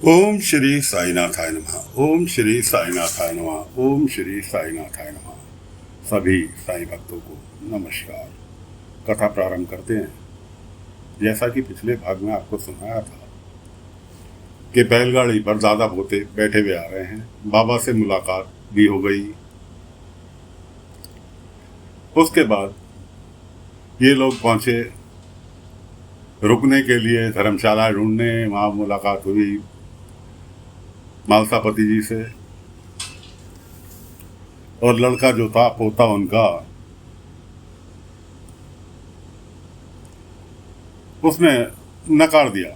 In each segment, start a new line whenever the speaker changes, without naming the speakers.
ओम श्री साईनाथाय नमः। ओम श्री साईनाथाय नमः। ओम श्री साईनाथाय नमः। सभी साईं भक्तों को नमस्कार। कथा प्रारंभ करते हैं। जैसा कि पिछले भाग में आपको सुनाया था कि बैलगाड़ी पर दादा पोते बैठे हुए आ रहे हैं। बाबा से मुलाकात भी हो गई। उसके बाद ये लोग पहुंचे रुकने के लिए, धर्मशाला ढूंढने। वहां मुलाकात हुई मालसापति जी से, और लड़का जो था पोता उनका, उसने नकार दिया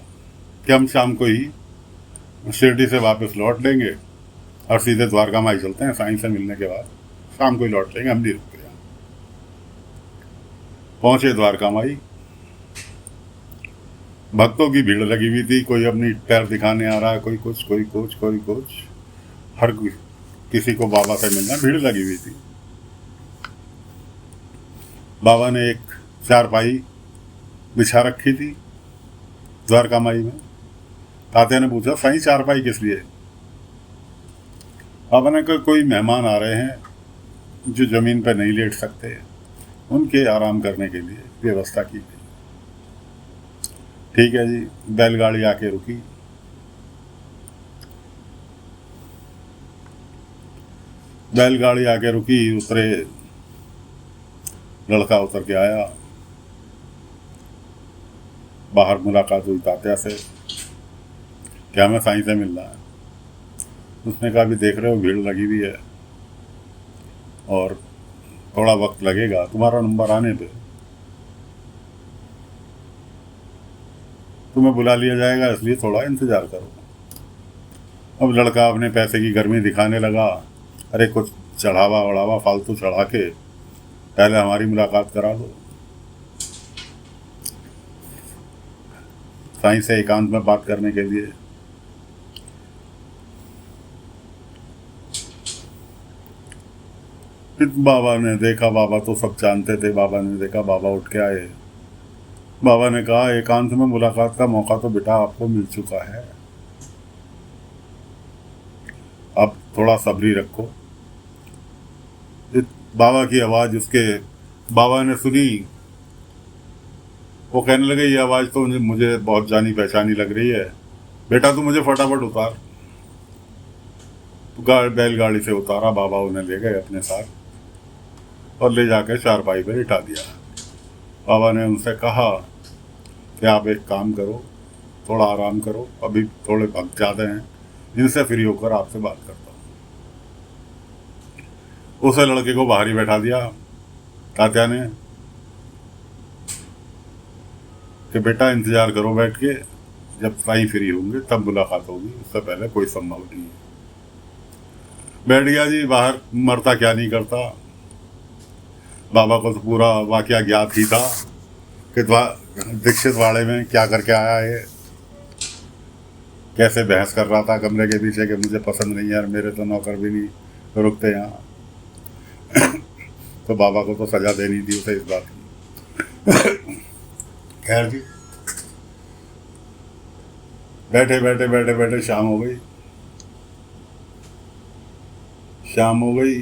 कि हम शाम को ही शिरडी से वापस लौट लेंगे और सीधे द्वारका माई चलते हैं। साईं से मिलने के बाद शाम को ही लौट लेंगे, हम नहीं रुकते हैं। पहुंचे द्वारका माई। भक्तों की भीड़ लगी हुई थी। कोई अपनी पैर दिखाने आ रहा है, कोई कुछ, कोई कुछ, कोई कुछ। हर किसी को बाबा से मिलना, भीड़ लगी हुई थी। बाबा ने एक चारपाई बिछा रखी थी द्वारका माई में। तात्या ने पूछा, साईं चारपाई किस लिए? बाबा ने कहा, कोई मेहमान आ रहे हैं जो जमीन पर नहीं लेट सकते, उनके आराम करने के लिए व्यवस्था की गई। ठीक है जी। बैलगाड़ी आके रुकी। बैलगाड़ी आके रुकी, उतरे, लड़का उतर के आया। बाहर मुलाकात हुई तात्या से, क्या हमें साईं से मिलना है? उसने कहा, भी देख रहे हो भीड़ लगी हुई है और थोड़ा वक्त लगेगा तुम्हारा नंबर आने पे, तुम्हें बुला लिया जाएगा, इसलिए थोड़ा इंतजार करो। अब लड़का अपने पैसे की गर्मी दिखाने लगा। अरे कुछ चढ़ावा वढ़ावा फालतू चढ़ा के पहले हमारी मुलाकात करा दो। साईं से एकांत में बात करने के लिए। बाबा ने देखा, बाबा तो सब जानते थे। बाबा ने देखा, बाबा उठ के आए। बाबा ने कहा, एकांत में मुलाकात का मौका तो बेटा आपको मिल चुका है, अब थोड़ा सब्री रखो। बाबा की आवाज उसके बाबा ने सुनी। वो कहने लगे, ये आवाज तो मुझे बहुत जानी पहचानी लग रही है। बेटा तू मुझे फटाफट उतार। बैलगाड़ी से उतारा। बाबा उन्हें ले गए अपने साथ और ले जाकर चारपाई पर लिटा दिया। बाबा ने उनसे कहा कि आप एक काम करो, थोड़ा आराम करो, अभी थोड़े भक्त ज़्यादा हैं, इनसे फ्री होकर आपसे बात करता हूँ। उसे लड़के को बाहर ही बैठा दिया तात्या ने कि बेटा इंतजार करो बैठ के, जब साईं फ्री होंगे तब मुलाकात होगी, उससे पहले कोई संभव नहीं है। बैठ गया जी बाहर। मरता क्या नहीं करता। बाबा को तो पूरा वाकया ज्ञात ही था कि दीक्षित वाड़े में क्या करके आया है। कैसे बहस कर रहा था कमरे के पीछे कि मुझे पसंद नहीं यार, मेरे तो नौकर भी नहीं रुकते यहाँ। तो बाबा को तो सजा देनी थी उसे इस बात की। खैर जी, बैठे बैठे बैठे बैठे शाम हो गई। शाम हो गई,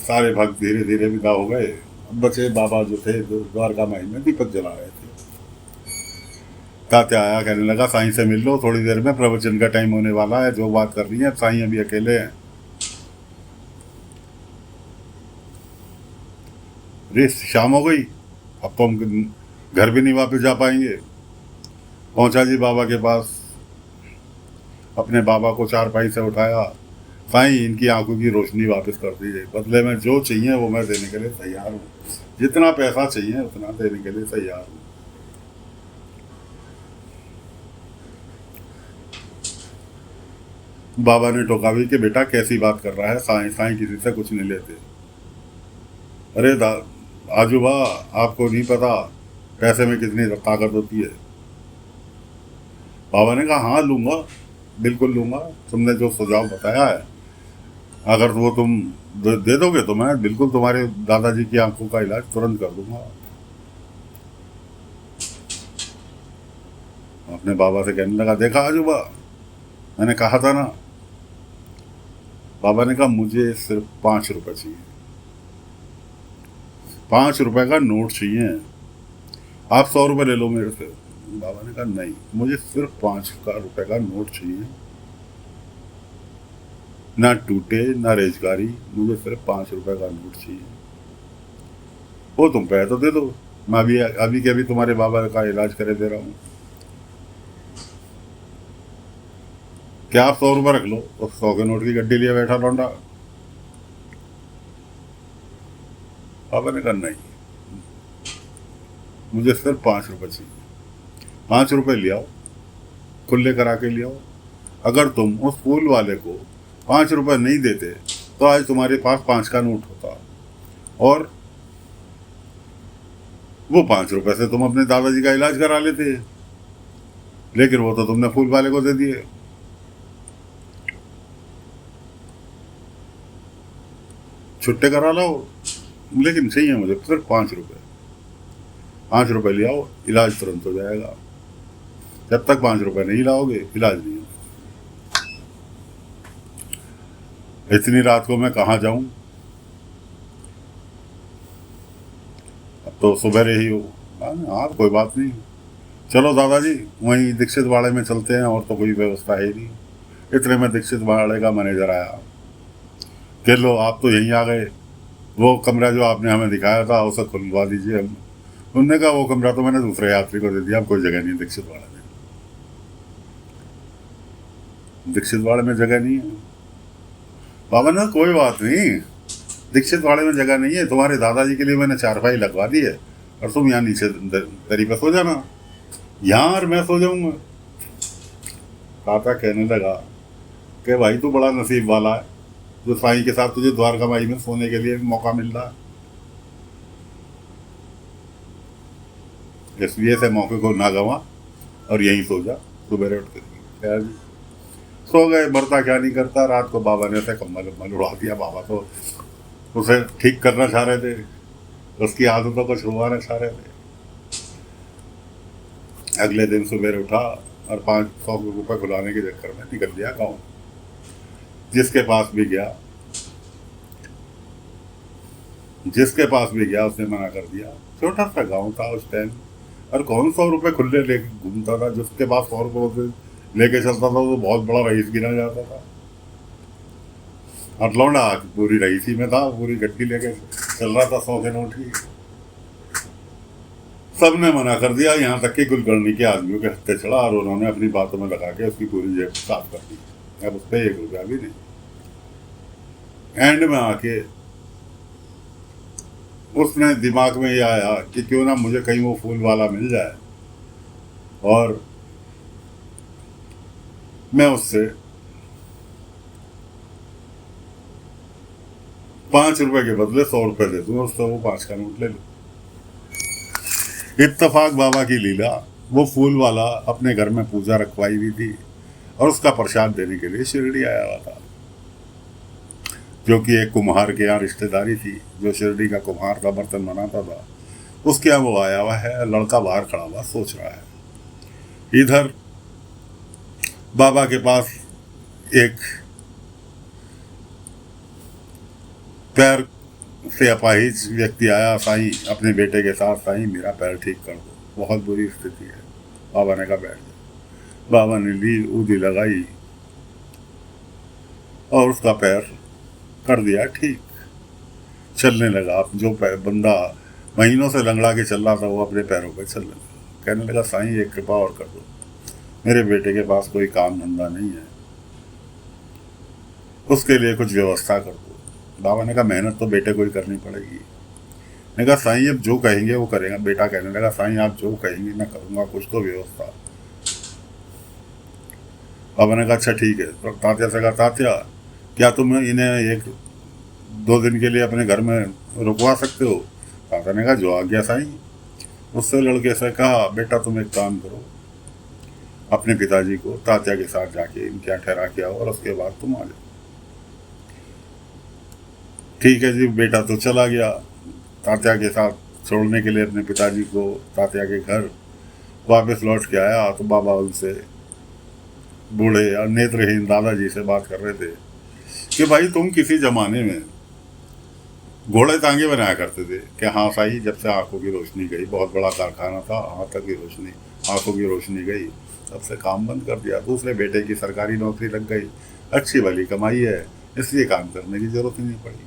सारे भक्त धीरे धीरे विदा हो गए। अब बचे बाबा जो थे, जो द्वारका माई में दीपक जला रहे थे। तात्या आया, कहने लगा, साईं से मिल लो, थोड़ी देर में प्रवचन का टाइम होने वाला है, जो बात कर रही है। साईं अभी अकेले हैं। शाम हो गई, अब तो हम घर भी नहीं वापस जा पाएंगे। पहुंचा जी बाबा के पास। अपने बाबा को चारपाई से उठाया। साईं इनकी आंखों की रोशनी वापस कर दीजिए, बदले में जो चाहिए वो मैं देने के लिए तैयार हूँ, जितना पैसा चाहिए उतना देने के लिए तैयार हूँ। बाबा ने टोका भी कि बेटा कैसी बात कर रहा है, साईं साईं किसी से कुछ नहीं लेते। अरे आजूबा, आपको नहीं पता पैसे में कितनी ताकत होती है। बाबा ने कहा, हाँ लूंगा, बिल्कुल लूंगा, तुमने जो सुझाव बताया है, अगर वो तुम दे दोगे तो मैं बिल्कुल तुम्हारे दादाजी की आंखों का इलाज तुरंत कर दूंगा। अपने बाबा से कहने लगा, देखा आजूबा, मैंने कहा था ना, बाबा ने कहा मुझे सिर्फ 5 रुपए चाहिए, 5 रुपए का नोट चाहिए, आप 100 रुपए ले लो मेरे से। बाबा ने कहा नहीं, मुझे सिर्फ 5 रुपए का नोट चाहिए, ना टूटे ना रेजगारी, मुझे सिर्फ 5 रुपए का नोट चाहिए। वो तुम पैसे तो दे दो, मैं अभी के अभी तुम्हारे बाबा का इलाज करे दे रहा हूँ। क्या आप 100 रुपए रख लो? और 100 के नोट की गड्डी लिए बैठा लौंडा। बाबा ने कहा नहीं, मुझे सिर्फ 5 रुपए चाहिए, 5 रुपए ले आओ, खुले करा के ले आओ। अगर तुम उस फूल वाले को 5 रुपए नहीं देते तो आज तुम्हारे पास 5 का नोट होता, और वो 5 रुपए से तुम अपने दादाजी का इलाज करा लेते, लेकिन वो तो तुमने फूल वाले को दे दिए। छुट्टे करा लाओ, लेकिन चाहिए मुझे सिर्फ 5 रुपए। 5 रुपए ले आओ, इलाज तुरंत हो जाएगा। जब तक 5 रुपए नहीं लाओगे इलाज नहीं होगा। इतनी रात को मैं कहाँ जाऊं? अब तो सुबह ही हो। हाँ कोई बात नहीं, चलो दादाजी वहीं दीक्षित वाड़े में चलते हैं, और तो कोई व्यवस्था है ही नहीं। इतने में दीक्षित वाड़े का मैनेजर आया कि लो आप तो यहीं आ गए, वो कमरा जो आपने हमें दिखाया था उसे खुलवा दीजिए। हम उन्होंने कहा वो कमरा तो मैंने दूसरे यात्री को दे दिया, अब कोई जगह नहीं दीक्षित वाड़े में। दीक्षित वाड़े में जगह नहीं है। बाबा ने कोई बात नहीं, दीक्षित वाड़े में जगह नहीं है, तुम्हारे दादाजी के लिए मैंने चारपाई लगवा दी है, और तुम यहाँ नीचे दरी पर सो जाना, यहाँ और मैं सो जाऊंगा। ताता कहने लगा कि भाई तू बड़ा नसीब वाला है जो साईं के साथ तुझे द्वारका माई में सोने के लिए मौका मिल रहा है, इसलिए से मौके को ना गवा और यहीं सो जा, सुबह उठ कर। जी सो गए। मरता क्या नहीं करता, रात को बाबा ने उसे कम्बल उड़ा दिया। बाबा तो उसे ठीक करना चाह रहे थे, उसकी आदतों को छुड़वाना चाह रहे थे। अगले दिन सुबह उठा और 500 रुपये खुलाने के चक्कर में निकल गया गाँव। जिसके पास भी गया उसने मना कर दिया। छोटा सा गांव था उस टाइम, और कौन 100 रुपये खुले लेके घूमता था? जिसके पास 100 रुपये लेके चलता था वो बहुत बड़ा रईस गिना जाता था। और लौंडा पूरी रईसी में था, पूरी गड्डी लेके चल रहा था 100 के नोट की। सबने मना कर दिया, यहाँ तक कि कुलकर्णी के आदमियों के हत्थे चढ़ा, और उन्होंने अपनी बातों में लगा के उसकी पूरी जेब साफ कर दी। अब उस पर 1 रुपया भी नहीं। एंड में आके उसने दिमाग में ये आया कि क्यों ना मुझे कहीं वो फूल वाला मिल जाए, और मैं उससे 5 रुपए के बदले 100 रुपए दे दूँ, उससे वो 5 का नोट ले लूँ। इत्तफाक बाबा की लीला, वो फूल वाला अपने घर में पूजा रखवाई हुई थी, और उसका प्रसाद देने के लिए शिरडी आया हुआ था, जो कि एक कुम्हार के यहाँ रिश्तेदारी थी, जो शिरडी का कुम्हार था, बर्तन बनाता था, उसके यहाँ वो आया हुआ है। लड़का बाहर खड़ा हुआ सोच रहा है। इधर बाबा के पास एक पैर से अपाहिज व्यक्ति आया। साईं अपने बेटे के साथ, साईं मेरा पैर ठीक कर दो, बहुत बुरी स्थिति है। बाबा ने कहा बैठ जाओ। बाबा ने ली ऊदी लगाई और उसका पैर कर दिया ठीक, चलने लगा। जो बंदा महीनों से लंगड़ा के चल रहा था वो अपने पैरों पर चलने लगा। कहने लगा साईं एक कृपा और कर दो, मेरे बेटे के पास कोई काम धंधा नहीं है, उसके लिए कुछ व्यवस्था कर दो। बाबा ने कहा मेहनत तो बेटे को ही करनी पड़ेगी। मैंने कहा साईं अब जो कहेंगे वो करेगा। बेटा कहने लगा साईं आप जो कहेंगे मैं करूँगा, कुछ तो व्यवस्था। बाबा ने कहा अच्छा ठीक है। तो तात्या से कहा तात्या क्या तुम इन्हें 1-2 दिन के लिए अपने घर में रुकवा सकते हो? तात्या ने कहा जो आ गया साईं। उससे लड़के से कहा बेटा तुम एक काम करो, अपने पिताजी को तात्या के साथ जाके इनके यहाँ ठहरा के आओ और उसके बाद तुम आ जाओ। ठीक है जी। बेटा तो चला गया तात्या के साथ छोड़ने के लिए अपने पिताजी को तात्या के घर। वापस लौट के आया तो बाबा उनसे बूढ़े या नेत्रहीन दादाजी से बात कर रहे थे कि भाई तुम किसी जमाने में घोड़े टांगे बनाया करते थे कि हाँ साई, जब से आंखों की रोशनी गई, बहुत बड़ा कारखाना था, आंखों की रोशनी गई, तब से काम बंद कर दिया। दूसरे बेटे की सरकारी नौकरी लग गई, अच्छी भली कमाई है, इसलिए काम करने की जरूरत ही नहीं पड़ी।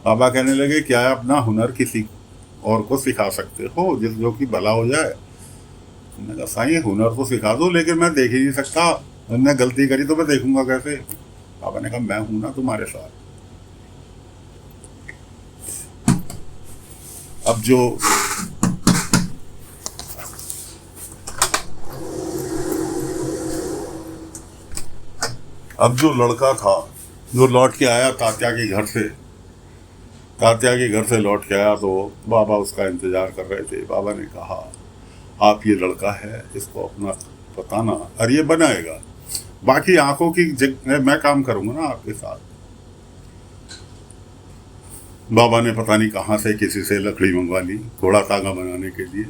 बाबा कहने लगे क्या आप अपना हुनर किसी और को सिखा सकते हो जिस जो कि भला हो जाए? मैंने कहा साईं हुनर तो सिखा दो, लेकिन मैं देख ही नहीं सकता, मैंने गलती करी तो मैं देखूंगा कैसे? बाबा ने कहा मैं हूं ना तुम्हारे साथ। अब जो लड़का था जो लौट के आया तात्या के घर से लौट के आया, तो बाबा उसका इंतजार कर रहे थे। बाबा ने कहा आप ये लड़का है, इसको अपना बताना और ये बनाएगा, बाकी आंखों की जगह मैं काम करूंगा ना आपके साथ। बाबा ने पता नहीं कहाँ से किसी से लकड़ी मंगवा ली घोड़ा तांगा बनाने के लिए,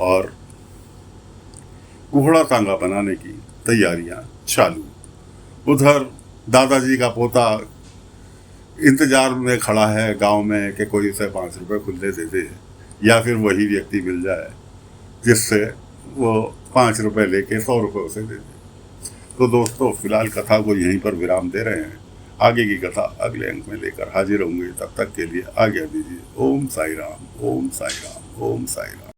और घोड़ा तांगा बनाने की तैयारियां चालू। उधर दादाजी का पोता इंतजार में खड़ा है गांव में कि कोई उसे 5 रुपए खुले दे दे, या फिर वही व्यक्ति मिल जाए जिससे वो 5 रुपए लेके 100 रुपए उसे दे दे। तो दोस्तों फिलहाल कथा को यहीं पर विराम दे रहे हैं, आगे की कथा अगले अंक में लेकर हाजिर होंगे। तब तक के लिए आज्ञा दीजिए। ओम साई राम, ओम साई राम, ओम साई राम।